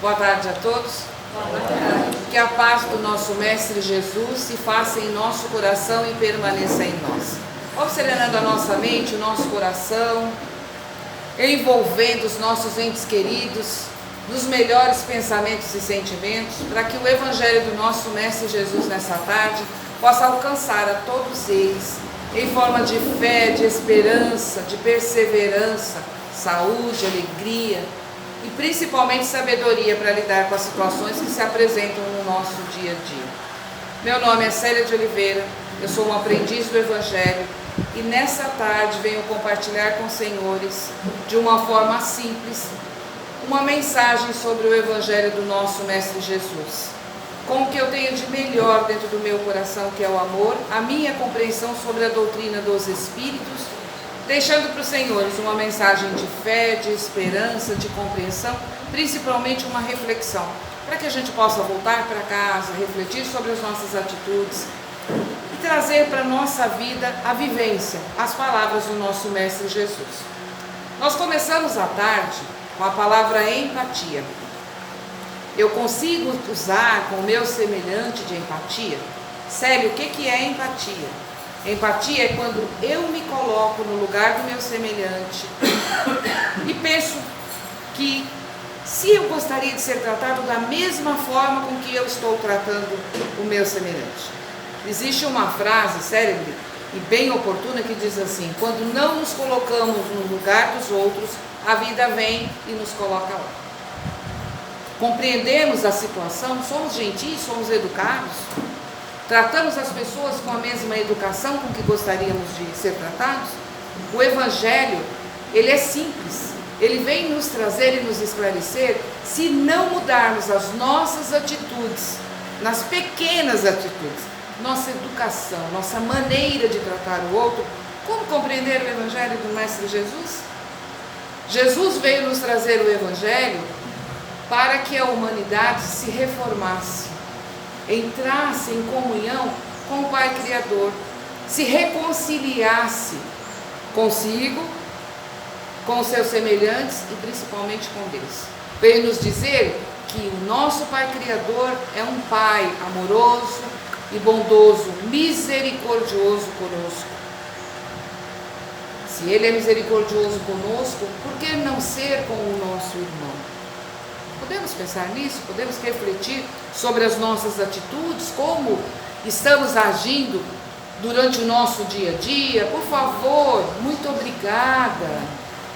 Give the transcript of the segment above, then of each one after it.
Boa tarde a todos. Boa tarde. Que a paz do nosso Mestre Jesus se faça em nosso coração e permaneça em nós. Vamos serenando a nossa mente, o nosso coração, envolvendo os nossos entes queridos nos melhores pensamentos e sentimentos, para que o Evangelho do nosso Mestre Jesus nessa tarde possa alcançar a todos eles em forma de fé, de esperança, de perseverança, saúde, alegria e principalmente sabedoria para lidar com as situações que se apresentam no nosso dia a dia. Meu nome é Célia de Oliveira, eu sou um aprendiz do Evangelho e nessa tarde venho compartilhar com os senhores, de uma forma simples, uma mensagem sobre o Evangelho do nosso Mestre Jesus, com o que eu tenho de melhor dentro do meu coração, que é o amor, a minha compreensão sobre a doutrina dos Espíritos, deixando para os senhores uma mensagem de fé, de esperança, de compreensão, principalmente uma reflexão, para que a gente possa voltar para casa, refletir sobre as nossas atitudes e trazer para a nossa vida a vivência, as palavras do nosso Mestre Jesus. Nós começamos a tarde com a palavra empatia. Eu consigo usar com o meu semelhante de empatia? Célio, o que é empatia? Empatia é quando eu me coloco no lugar do meu semelhante e penso que se eu gostaria de ser tratado da mesma forma com que eu estou tratando o meu semelhante. Existe uma frase célebre e bem oportuna que diz assim: quando não nos colocamos no lugar dos outros, a vida vem e nos coloca lá. Compreendemos a situação, somos gentis, somos educados, tratamos as pessoas com a mesma educação com que gostaríamos de ser tratados. O Evangelho, ele é simples, ele vem nos trazer e nos esclarecer. Se não mudarmos as nossas atitudes, nas pequenas atitudes, nossa educação, nossa maneira de tratar o outro, como compreender o Evangelho do Mestre Jesus? Jesus veio nos trazer o Evangelho para que a humanidade se reformasse, entrasse em comunhão com o Pai Criador, se reconciliasse consigo, com os seus semelhantes e principalmente com Deus. Veio nos dizer que o nosso Pai Criador é um Pai amoroso e bondoso, misericordioso conosco. Se Ele é misericordioso conosco, por que não ser com o nosso irmão? Podemos pensar nisso? Podemos refletir sobre as nossas atitudes, como estamos agindo durante o nosso dia a dia? Por favor, muito obrigada,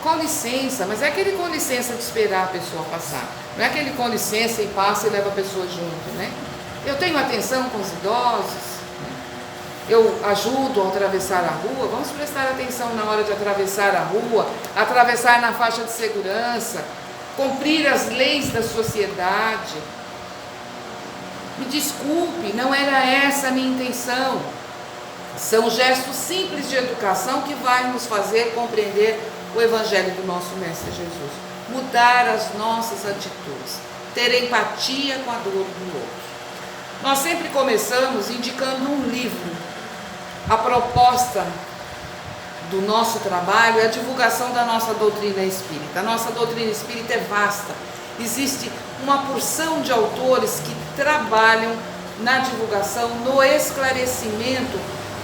com licença, mas é aquele com licença de esperar a pessoa passar, não é aquele com licença e passa e leva a pessoa junto, né? Eu tenho atenção com os idosos, eu ajudo a atravessar a rua. Vamos prestar atenção na hora de atravessar a rua, atravessar na faixa de segurança, cumprir as leis da sociedade. Me desculpe, não era essa a minha intenção. São gestos simples de educação que vai nos fazer compreender o Evangelho do nosso Mestre Jesus. Mudar as nossas atitudes, ter empatia com a dor do outro. Nós sempre começamos indicando um livro. A proposta do nosso trabalho é a divulgação da nossa doutrina espírita. A nossa doutrina espírita é vasta. Existe uma porção de autores que trabalham na divulgação, no esclarecimento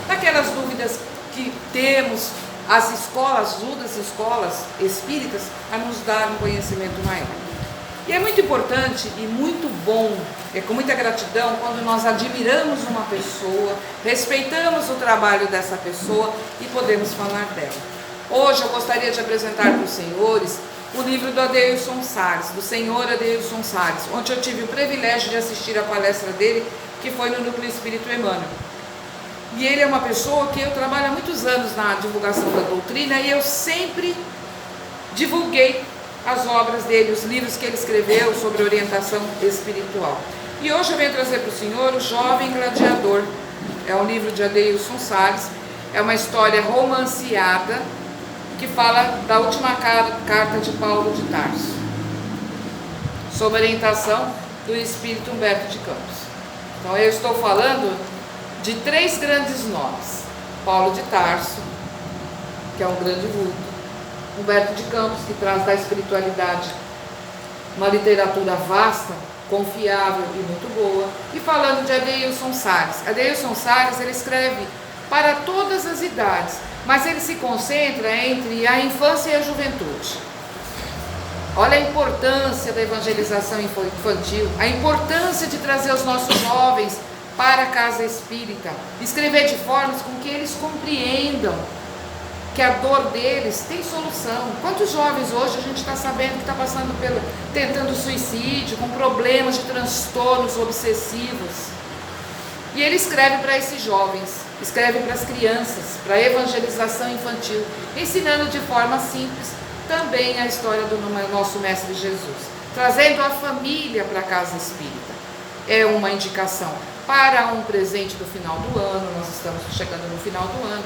daquelas dúvidas que temos. As escolas ajudam as escolas espíritas a nos dar um conhecimento maior. E é muito importante e muito bom, é com muita gratidão, quando nós admiramos uma pessoa, respeitamos o trabalho dessa pessoa e podemos falar dela. Hoje eu gostaria de apresentar para os senhores o livro do Adeilson Salles, do senhor Adeilson Salles, onde eu tive o privilégio de assistir a palestra dele, que foi no Núcleo Espírito Emmanuel. E ele é uma pessoa que eu trabalho há muitos anos na divulgação da doutrina e eu sempre divulguei as obras dele, os livros que ele escreveu sobre orientação espiritual. E hoje eu venho trazer para o senhor O Jovem Gladiador. É um livro de Adeilson Salles, é uma história romanceada que fala da última carta de Paulo de Tarso, sob orientação do espírito Humberto de Campos. Então eu estou falando de 3 grandes nomes: Paulo de Tarso, que é um grande vulto, Humberto de Campos, que traz da espiritualidade uma literatura vasta, confiável e muito boa. E falando de Adeilson Salles, Adeilson Salles ele escreve para todas as idades, mas ele se concentra entre a infância e a juventude. Olha a importância da evangelização infantil, a importância de trazer os nossos jovens para a casa espírita, escrever de formas com que eles compreendam que a dor deles tem solução. Quantos jovens hoje a gente está sabendo que está passando tentando suicídio, com problemas de transtornos obsessivos? E ele escreve para esses jovens, escreve para as crianças, para a evangelização infantil, ensinando de forma simples também a história do nosso Mestre Jesus, trazendo a família para a casa espírita. É uma indicação para um presente do final do ano, nós estamos chegando no final do ano.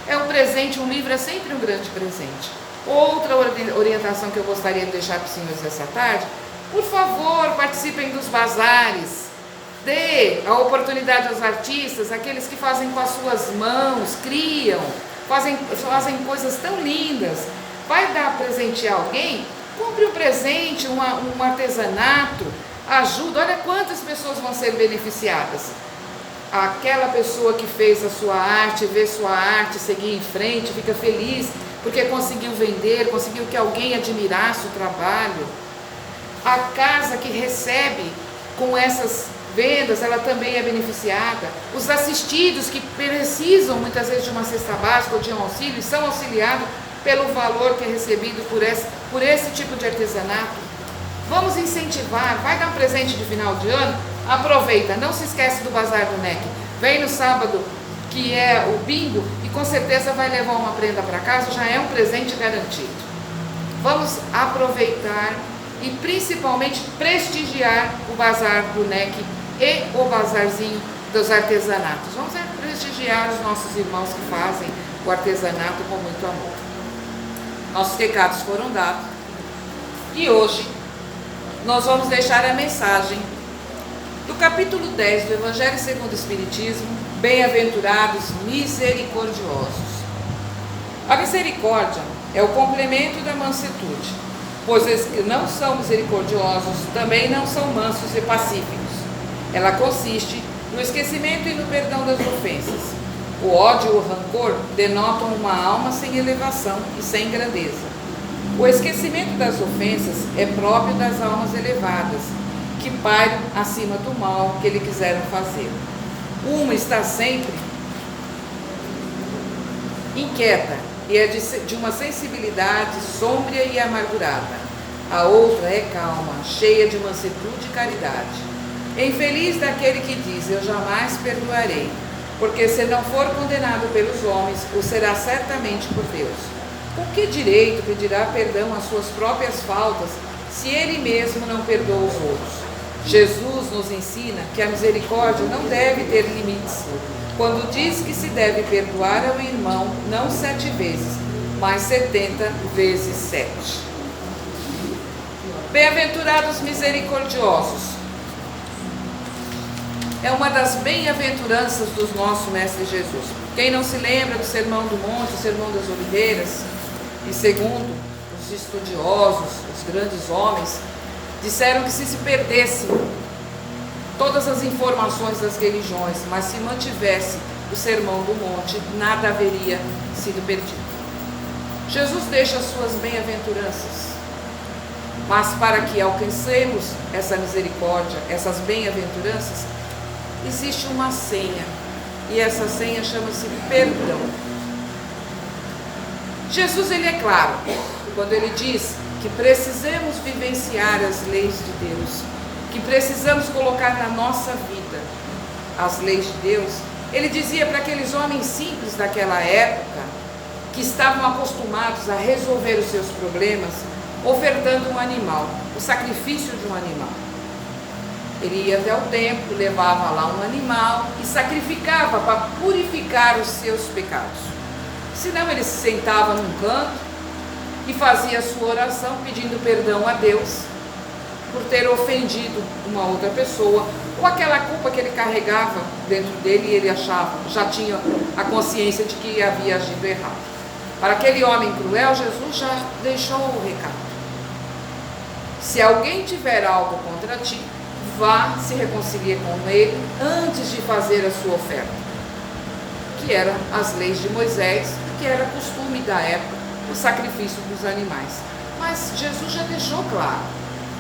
É um presente, um livro é sempre um grande presente. Outra orientação que eu gostaria de deixar para os senhores essa tarde: por favor, participem dos bazares, dê a oportunidade aos artistas, aqueles que fazem com as suas mãos, criam, fazem coisas tão lindas. Vai dar presente a alguém? Compre um presente, um artesanato, ajuda. Olha quantas pessoas vão ser beneficiadas. Aquela pessoa que fez a sua arte, vê sua arte seguir em frente, fica feliz porque conseguiu vender, conseguiu que alguém admirasse o trabalho. A casa que recebe com essas vendas, ela também é beneficiada. Os assistidos que precisam muitas vezes de uma cesta básica ou de um auxílio, são auxiliados pelo valor que é recebido por esse tipo de artesanato. Vamos incentivar, vai dar um presente de final de ano, aproveita, não se esquece do Bazar do NEC. Vem no sábado, que é o bingo, e com certeza vai levar uma prenda para casa, já é um presente garantido. Vamos aproveitar e principalmente prestigiar o Bazar do NEC e o Bazarzinho dos Artesanatos. Vamos prestigiar os nossos irmãos que fazem o artesanato com muito amor. Nossos recados foram dados e hoje nós vamos deixar a mensagem do capítulo 10 do Evangelho segundo o Espiritismo, Bem-aventurados misericordiosos. A misericórdia é o complemento da mansuetude, pois os que não são misericordiosos também não são mansos e pacíficos. Ela consiste no esquecimento e no perdão das ofensas. O ódio e o rancor denotam uma alma sem elevação e sem grandeza. O esquecimento das ofensas é próprio das almas elevadas, que pairam acima do mal que lhe quiseram fazer. Uma está sempre inquieta e é de uma sensibilidade sômbria e amargurada. A outra é calma, cheia de mansuetude e caridade. Infeliz daquele que diz: eu jamais perdoarei, porque se não for condenado pelos homens, o será certamente por Deus. Com que direito pedirá perdão às suas próprias faltas, se ele mesmo não perdoa os outros? Jesus nos ensina que a misericórdia não deve ter limites, quando diz que se deve perdoar ao irmão não 7 vezes, mas 70 vezes 7. Bem-aventurados misericordiosos é uma das bem-aventuranças do nosso Mestre Jesus. Quem não se lembra do Sermão do Monte, o Sermão das Oliveiras, e segundo os estudiosos, os grandes homens, disseram que se perdesse todas as informações das religiões, mas se mantivesse o Sermão do Monte, nada haveria sido perdido. Jesus deixa as suas bem-aventuranças, mas para que alcancemos essa misericórdia, essas bem-aventuranças, existe uma senha, e essa senha chama-se perdão. Jesus, ele é claro, quando ele diz que precisamos vivenciar as leis de Deus, que precisamos colocar na nossa vida as leis de Deus. Ele dizia para aqueles homens simples daquela época, que estavam acostumados a resolver os seus problemas, ofertando um animal, o sacrifício de um animal. Ele ia até o templo, levava lá um animal e sacrificava para purificar os seus pecados. Senão ele se sentava num canto e fazia a sua oração pedindo perdão a Deus por ter ofendido uma outra pessoa, ou aquela culpa que ele carregava dentro dele e ele achava, já tinha a consciência de que havia agido errado. Para aquele homem cruel, Jesus já deixou o recado. Se alguém tiver algo contra ti, vá se reconciliar com ele antes de fazer a sua oferta. Que eram as leis de Moisés, que era costume da época, o sacrifício dos animais. Mas Jesus já deixou claro: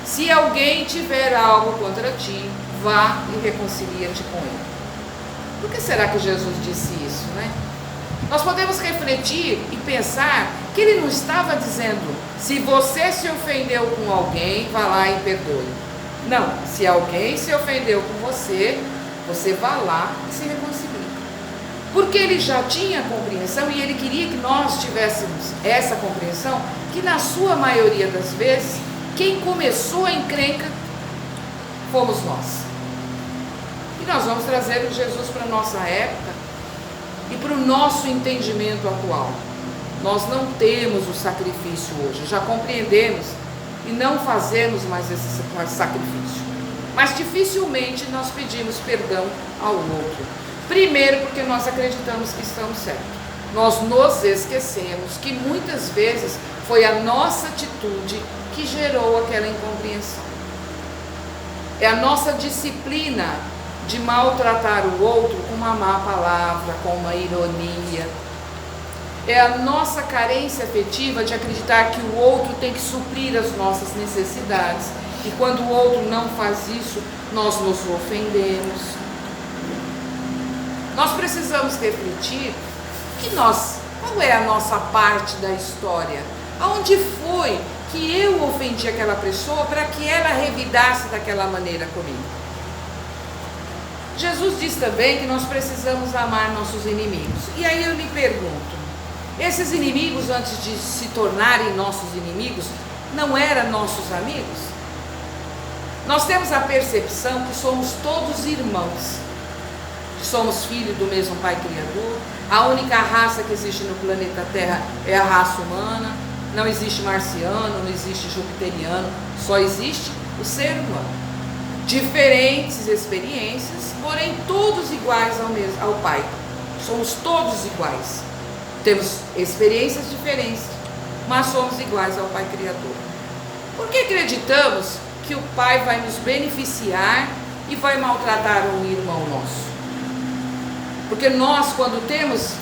se alguém tiver algo contra ti, vá e reconcilia-te com ele. Por que será que Jesus disse isso, né? Nós podemos refletir e pensar que ele não estava dizendo: se você se ofendeu com alguém, vá lá e perdoe. Não, se alguém se ofendeu com você, você vá lá e se reconcilie. Porque ele já tinha compreensão e ele queria que nós tivéssemos essa compreensão, que na sua maioria das vezes, quem começou a encrenca fomos nós. E nós vamos trazer o Jesus para a nossa época e para o nosso entendimento atual. Nós não temos o sacrifício hoje, já compreendemos e não fazemos mais esse sacrifício. Mas dificilmente nós pedimos perdão ao outro. Primeiro, porque nós acreditamos que estamos certos. Nós nos esquecemos que muitas vezes foi a nossa atitude que gerou aquela incompreensão. É a nossa disciplina de maltratar o outro com uma má palavra, com uma ironia. É a nossa carência afetiva de acreditar que o outro tem que suprir as nossas necessidades. E quando o outro não faz isso, nós nos ofendemos. Nós precisamos refletir qual é a nossa parte da história? Aonde foi que eu ofendi aquela pessoa para que ela revidasse daquela maneira comigo? Jesus diz também que nós precisamos amar nossos inimigos. E aí eu lhe pergunto, esses inimigos, antes de se tornarem nossos inimigos, não eram nossos amigos? Nós temos a percepção que somos todos irmãos, que somos filhos do mesmo Pai Criador. A única raça que existe no planeta Terra é a raça humana. Não existe marciano, não existe jupiteriano, só existe o ser humano. Diferentes experiências, porém todos iguais ao Pai. Somos todos iguais. Temos experiências diferentes, mas somos iguais ao Pai Criador. Por que acreditamos que o Pai vai nos beneficiar e vai maltratar um irmão nosso? Porque nós, quando temos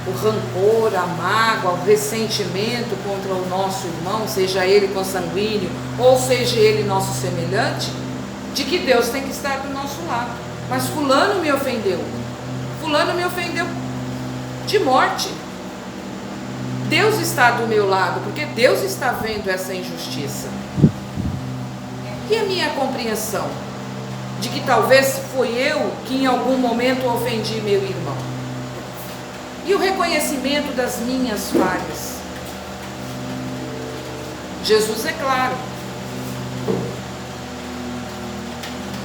o rancor, a mágoa, o ressentimento contra o nosso irmão, seja ele consanguíneo ou seja ele nosso semelhante, de que Deus tem que estar do nosso lado. Mas fulano me ofendeu de morte. Deus está do meu lado, porque Deus está vendo essa injustiça. E a minha compreensão de que talvez foi eu que em algum momento ofendi meu irmão? E o reconhecimento das minhas falhas? Jesus é claro.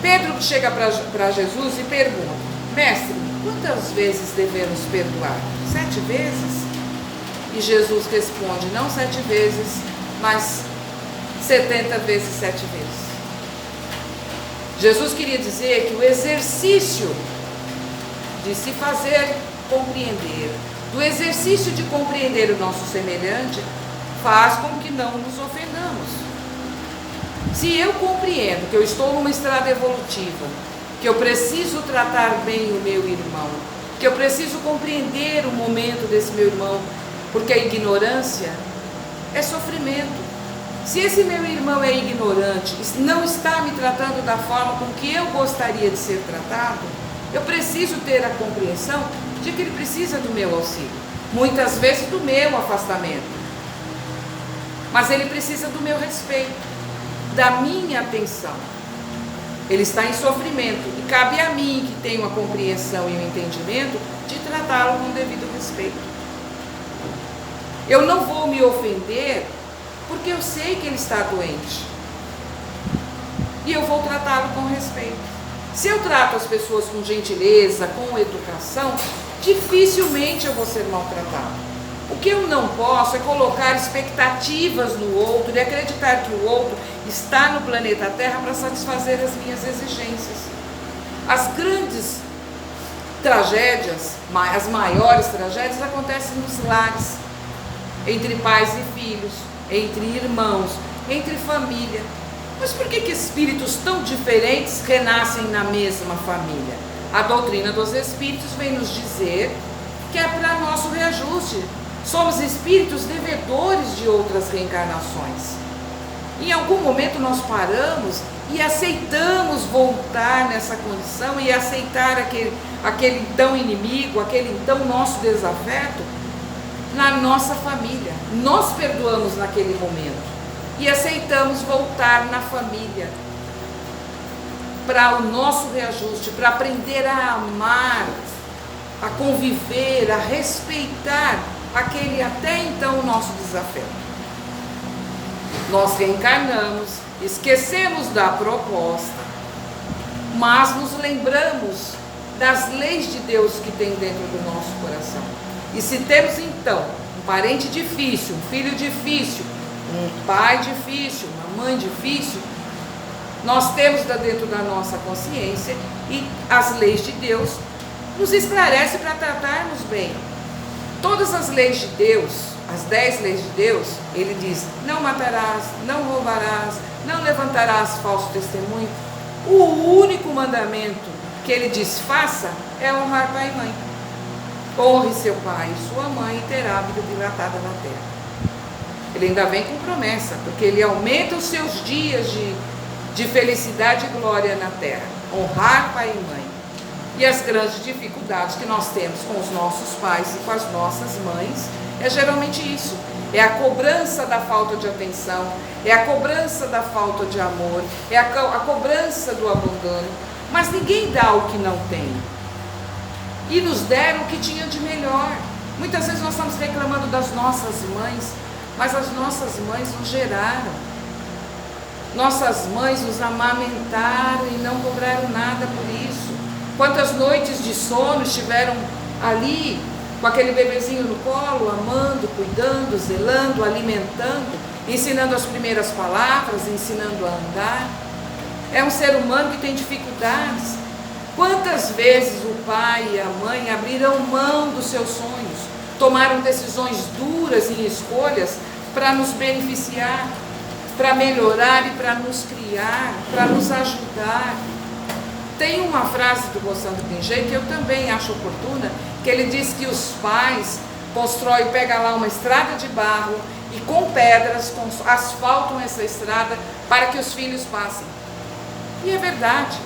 Pedro chega para Jesus e pergunta: mestre, quantas vezes devemos perdoar? 7 vezes? E Jesus responde: não 7 vezes, mas 70 vezes 7 vezes. Jesus queria dizer que o exercício de se fazer compreender, do exercício de compreender o nosso semelhante, faz com que não nos ofendamos. Se eu compreendo que eu estou numa estrada evolutiva, que eu preciso tratar bem o meu irmão, que eu preciso compreender o momento desse meu irmão, porque a ignorância é sofrimento. Se esse meu irmão é ignorante, não está me tratando da forma com que eu gostaria de ser tratado, eu preciso ter a compreensão de que ele precisa do meu auxílio, muitas vezes do meu afastamento, mas ele precisa do meu respeito, da minha atenção. Ele está em sofrimento e cabe a mim, que tenho a compreensão e o entendimento, de tratá-lo com devido respeito. Eu não vou me ofender porque eu sei que ele está doente e eu vou tratá-lo com respeito. Se eu trato as pessoas com gentileza, com educação, dificilmente eu vou ser maltratado. O que eu não posso é colocar expectativas no outro e acreditar que o outro está no planeta Terra para satisfazer as minhas exigências. As grandes tragédias, as maiores tragédias acontecem nos lares, entre pais e filhos, entre irmãos, entre família. Mas por que espíritos tão diferentes renascem na mesma família? A doutrina dos espíritos vem nos dizer que é para nosso reajuste. Somos espíritos devedores de outras reencarnações. Em algum momento nós paramos e aceitamos voltar nessa condição e aceitar aquele então inimigo, aquele então nosso desafeto na nossa família. Nós perdoamos naquele momento e aceitamos voltar na família para o nosso reajuste, para aprender a amar, a conviver, a respeitar aquele até então nosso desafeto. Nós reencarnamos, esquecemos da proposta, mas nos lembramos das leis de Deus que tem dentro do nosso coração. E se temos então um parente difícil, um filho difícil, um pai difícil, uma mãe difícil, nós temos dentro da nossa consciência e as leis de Deus nos esclarecem para tratarmos bem. Todas as leis de Deus, as 10 leis de Deus, ele diz: não matarás, não roubarás, não levantarás falso testemunho. O único mandamento que ele diz faça é honrar pai e mãe. Honre seu pai e sua mãe e terá a vida dilatada na terra. Ele ainda vem com promessa, porque ele aumenta os seus dias de felicidade e glória na terra. Honrar pai e mãe. E as grandes dificuldades que nós temos com os nossos pais e com as nossas mães é geralmente isso. É a cobrança da falta de atenção, é a cobrança da falta de amor, é a cobrança do abandono. Mas ninguém dá o que não tem. E nos deram o que tinham de melhor. Muitas vezes nós estamos reclamando das nossas mães, mas as nossas mães nos geraram. Nossas mães nos amamentaram e não cobraram nada por isso. Quantas noites de sono estiveram ali, com aquele bebezinho no colo, amando, cuidando, zelando, alimentando, ensinando as primeiras palavras, ensinando a andar. É um ser humano que tem dificuldades. Quantas vezes o pai e a mãe abriram mão dos seus sonhos, tomaram decisões duras em escolhas para nos beneficiar, para melhorar e para nos criar, para nos ajudar. Tem uma frase do Rossandro Pingé que eu também acho oportuna, que ele diz que os pais constroem, pegam lá uma estrada de barro e com pedras asfaltam essa estrada para que os filhos passem. E é verdade.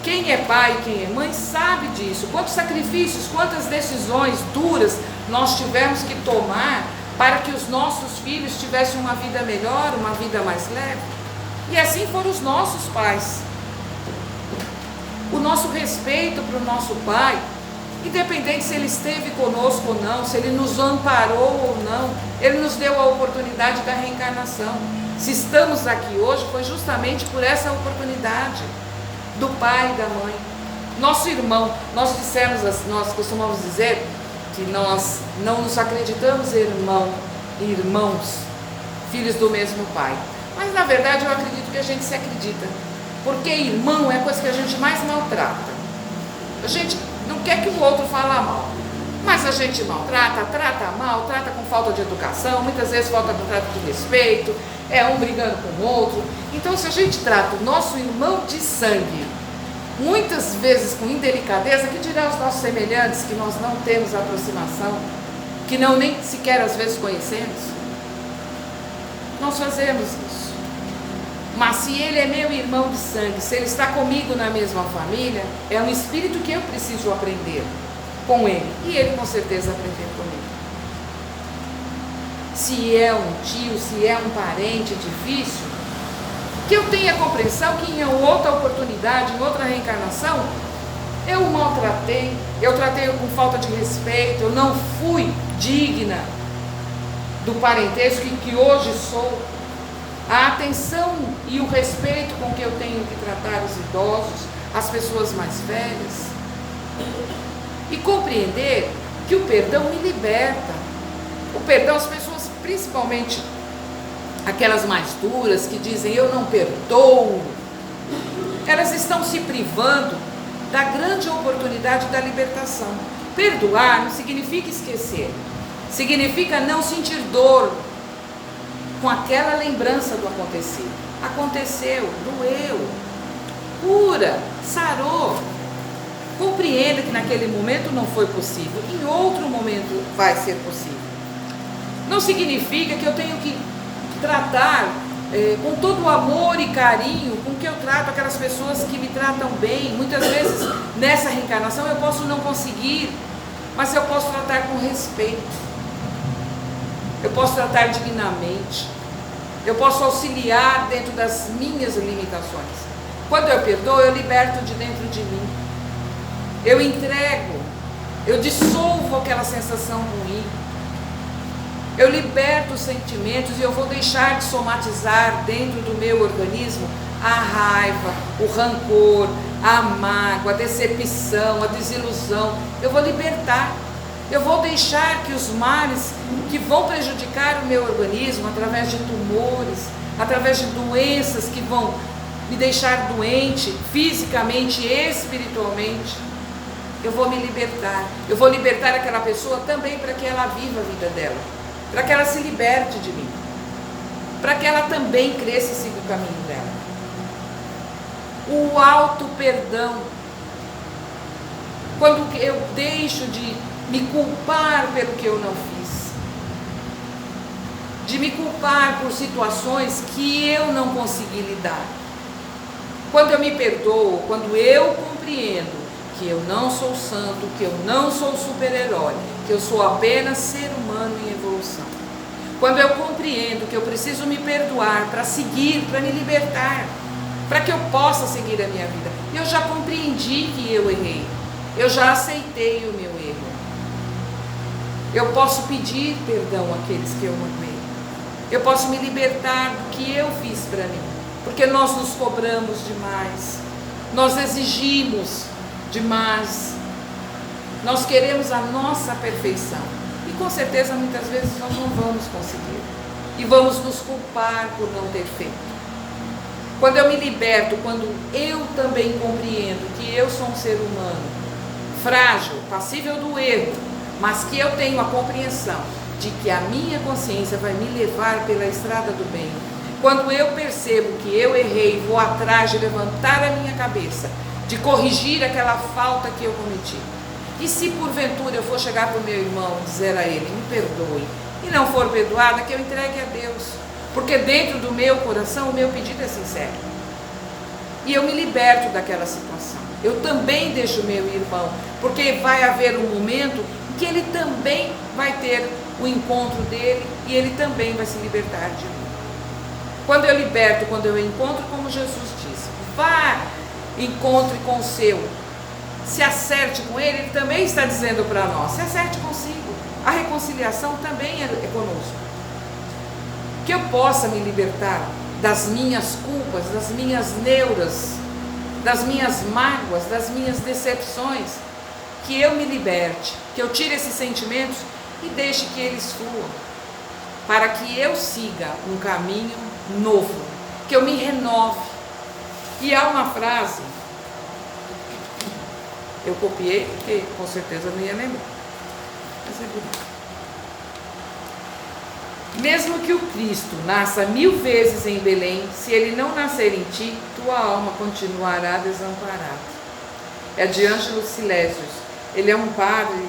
Quem é pai e quem é mãe sabe disso. Quantos sacrifícios, quantas decisões duras nós tivemos que tomar para que os nossos filhos tivessem uma vida melhor, uma vida mais leve. E assim foram os nossos pais. O nosso respeito para o nosso pai, independente se ele esteve conosco ou não, se ele nos amparou ou não, ele nos deu a oportunidade da reencarnação. Se estamos aqui hoje, foi justamente por essa oportunidade do pai e da mãe. Nosso irmão, nós costumamos dizer que nós não nos acreditamos irmãos, filhos do mesmo pai. Mas na verdade eu acredito que a gente se acredita. Porque irmão é a coisa que a gente mais maltrata. A gente não quer que o outro fale mal, mas a gente maltrata, trata mal, trata com falta de educação, muitas vezes falta de trato de respeito, é um brigando com o outro. Então se a gente trata o nosso irmão de sangue, muitas vezes com indelicadeza, que dirá os nossos semelhantes que nós não temos aproximação, que não nem sequer às vezes conhecemos, nós fazemos isso. Mas se ele é meu irmão de sangue, se ele está comigo na mesma família, é um espírito que eu preciso aprender com ele. E ele com certeza aprendeu comigo. Se é um tio, se é um parente difícil, que eu tenha compreensão que em outra oportunidade, em outra reencarnação, eu o maltratei, eu tratei com falta de respeito, eu não fui digna do parentesco em que hoje sou. A atenção e o respeito com que eu tenho que tratar os idosos, as pessoas mais velhas. E compreender que o perdão me liberta. O perdão, as pessoas, principalmente aquelas mais duras, que dizem eu não perdoo, elas estão se privando da grande oportunidade da libertação. Perdoar não significa esquecer, significa não sentir dor, com aquela lembrança do acontecido. Aconteceu, doeu, cura, sarou. Compreenda que naquele momento não foi possível, em outro momento vai ser possível. Não significa que eu tenho que tratar com todo o amor e carinho com que eu trato aquelas pessoas que me tratam bem. Muitas vezes nessa reencarnação eu posso não conseguir, mas eu posso tratar com respeito, eu posso tratar dignamente, eu posso auxiliar dentro das minhas limitações. Quando eu perdoo, eu liberto de dentro de mim, eu entrego, eu dissolvo aquela sensação ruim, eu liberto os sentimentos e eu vou deixar de somatizar dentro do meu organismo a raiva, o rancor, a mágoa, a decepção, a desilusão. Eu vou libertar, eu vou deixar que os males que vão prejudicar o meu organismo através de tumores, através de doenças que vão me deixar doente fisicamente e espiritualmente, eu vou me libertar. Eu vou libertar aquela pessoa também para que ela viva a vida dela, para que ela se liberte de mim, para que ela também cresça e siga o caminho dela. O auto-perdão, quando eu deixo de me culpar pelo que eu não fiz, de me culpar por situações que eu não consegui lidar. Quando eu me perdoo, quando eu compreendo que eu não sou santo, que eu não sou super-herói, que eu sou apenas ser humano em evolução. Quando eu compreendo que eu preciso me perdoar para seguir, para me libertar, para que eu possa seguir a minha vida. Eu já compreendi que eu errei, eu já aceitei o meu erro. Eu posso pedir perdão àqueles que eu amei. Eu posso me libertar do que eu fiz para mim, porque nós nos cobramos demais, nós exigimos demais, nós queremos a nossa perfeição e com certeza muitas vezes nós não vamos conseguir e vamos nos culpar por não ter feito. Quando eu me liberto, quando eu também compreendo que eu sou um ser humano frágil, passível do erro, mas que eu tenho a compreensão de que a minha consciência vai me levar pela estrada do bem, quando eu percebo que eu errei, vou atrás de levantar a minha cabeça, de corrigir aquela falta que eu cometi. E se porventura eu for chegar para o meu irmão e dizer a ele, me perdoe, e não for perdoada, que eu entregue a Deus, porque dentro do meu coração o meu pedido é sincero. E eu me liberto daquela situação. Eu também deixo o meu irmão, porque vai haver um momento que ele também vai ter o encontro dele e ele também vai se libertar de mim. Quando eu liberto, quando eu encontro, como Jesus disse, vá, encontre com o seu, se acerte com ele, ele também está dizendo para nós, se acerte consigo, a reconciliação também é conosco. Que eu possa me libertar das minhas culpas, das minhas neuras, das minhas mágoas, das minhas decepções, que eu me liberte, que eu tire esses sentimentos e deixe que eles fluam, para que eu siga um caminho novo, que eu me renove. E há uma frase, eu copiei, porque com certeza não ia lembrar, mas é bonito. Mesmo que o Cristo nasça 1000 vezes em Belém, se ele não nascer em ti, tua alma continuará desamparada. É de Ângelo Silésios. Ele é um padre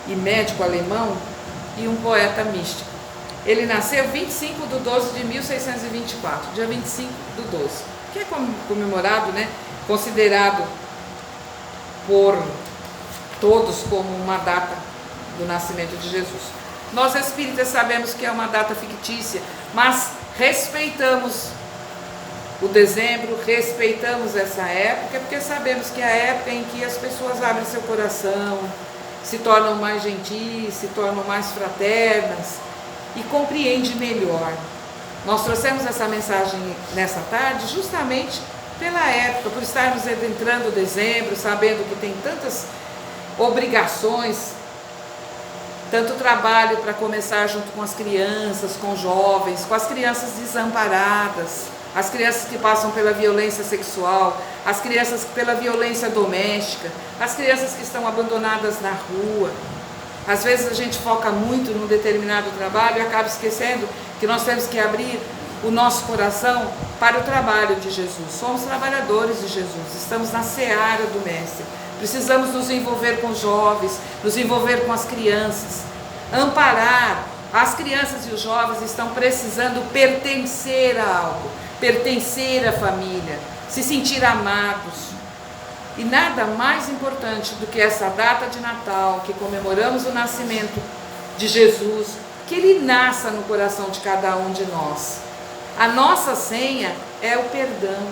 e médico alemão e um poeta místico. Ele nasceu 25/12/1624, dia 25/12, que é comemorado, considerado por todos como uma data do nascimento de Jesus. Nós espíritas sabemos que é uma data fictícia, mas respeitamos o dezembro, respeitamos essa época, porque sabemos que é a época em que as pessoas abrem seu coração, se tornam mais gentis, se tornam mais fraternas e compreendem melhor. Nós trouxemos essa mensagem nessa tarde justamente pela época, por estarmos entrando dezembro, sabendo que tem tantas obrigações, tanto trabalho para começar junto com as crianças, com jovens, com as crianças desamparadas, as crianças que passam pela violência sexual, as crianças pela violência doméstica, as crianças que estão abandonadas na rua. Às vezes a gente foca muito num determinado trabalho e acaba esquecendo que nós temos que abrir o nosso coração para o trabalho de Jesus. Somos trabalhadores de Jesus, estamos na seara do Mestre. Precisamos nos envolver com os jovens, nos envolver com as crianças, amparar. As crianças e os jovens estão precisando pertencer a algo, pertencer à família, se sentir amados. E nada mais importante do que essa data de Natal, que comemoramos o nascimento de Jesus, que Ele nasça no coração de cada um de nós. A nossa senha é o perdão.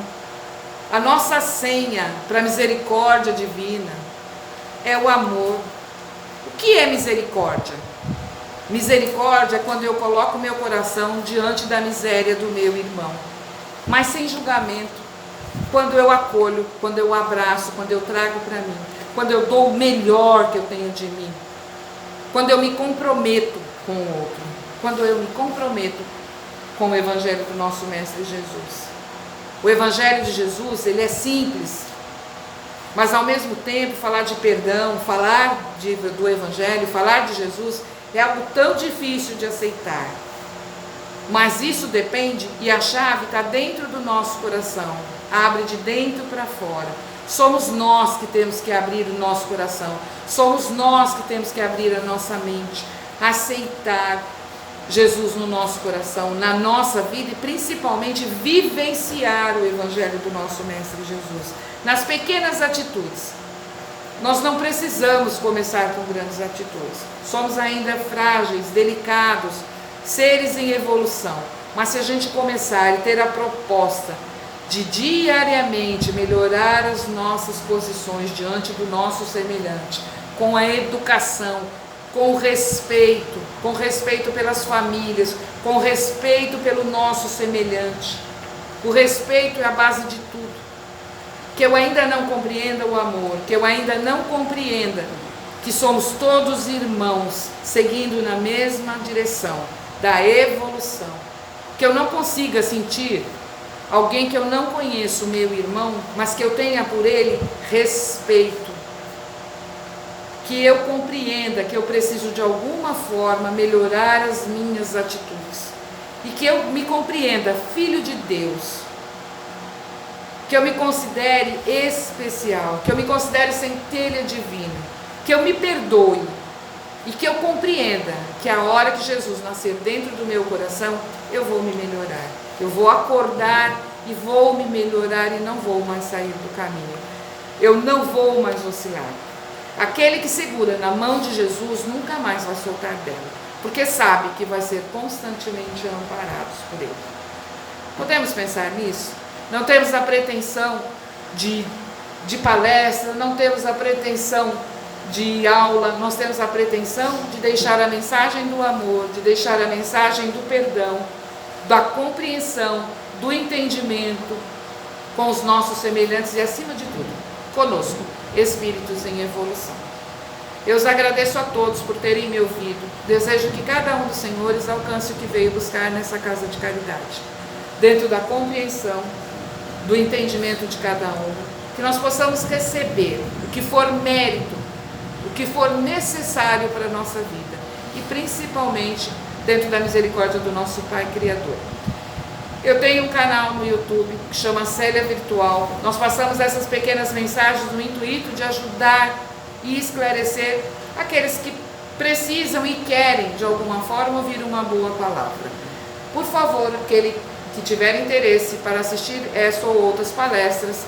A nossa senha para a misericórdia divina é o amor. O que é misericórdia? Misericórdia é quando eu coloco meu coração diante da miséria do meu irmão, mas sem julgamento. Quando eu acolho, quando eu abraço, quando eu trago para mim, quando eu dou o melhor que eu tenho de mim, quando eu me comprometo com o outro, quando eu me comprometo com o Evangelho do nosso Mestre Jesus. O Evangelho de Jesus, ele é simples, mas ao mesmo tempo falar de perdão, falar do Evangelho, falar de Jesus é algo tão difícil de aceitar. Mas isso depende, e a chave está dentro do nosso coração, abre de dentro para fora. Somos nós que temos que abrir o nosso coração, somos nós que temos que abrir a nossa mente, aceitar Jesus no nosso coração, na nossa vida, e principalmente vivenciar o Evangelho do nosso Mestre Jesus, nas pequenas atitudes. Nós não precisamos começar com grandes atitudes, somos ainda frágeis, delicados, seres em evolução, mas se a gente começar e ter a proposta de diariamente melhorar as nossas posições diante do nosso semelhante, com a educação, com respeito pelas famílias, com respeito pelo nosso semelhante. O respeito é a base de tudo. Que eu ainda não compreenda o amor, que eu ainda não compreenda que somos todos irmãos, seguindo na mesma direção da evolução. Que eu não consiga sentir alguém que eu não conheço, meu irmão, mas que eu tenha por ele respeito. Que eu compreenda que eu preciso de alguma forma melhorar as minhas atitudes. E que eu me compreenda filho de Deus. Que eu me considere especial. Que eu me considere centelha divina. Que eu me perdoe. E que eu compreenda que a hora que Jesus nascer dentro do meu coração, eu vou me melhorar. Eu vou acordar e vou me melhorar e não vou mais sair do caminho. Eu não vou mais oscilar. Aquele que segura na mão de Jesus nunca mais vai soltar dela, porque sabe que vai ser constantemente amparados por Ele. Podemos pensar nisso? Não temos a pretensão de palestra, não temos a pretensão de aula, nós temos a pretensão de deixar a mensagem do amor, de deixar a mensagem do perdão, da compreensão, do entendimento com os nossos semelhantes e, acima de tudo, conosco, espíritos em evolução. Eu os agradeço a todos por terem me ouvido. Desejo que cada um dos senhores alcance o que veio buscar nessa casa de caridade, dentro da compreensão, do entendimento de cada um, que nós possamos receber o que for mérito, o que for necessário para a nossa vida, e principalmente dentro da misericórdia do nosso Pai Criador. Eu tenho um canal no YouTube que chama Célia Virtual. Nós passamos essas pequenas mensagens no intuito de ajudar e esclarecer aqueles que precisam e querem, de alguma forma, ouvir uma boa palavra. Por favor, aquele que tiver interesse para assistir essa ou outras palestras,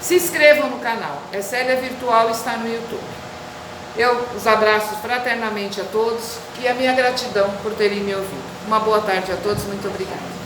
se inscrevam no canal. É Célia Virtual, está no YouTube. Eu os abraço fraternamente a todos e a minha gratidão por terem me ouvido. Uma boa tarde a todos, muito obrigada.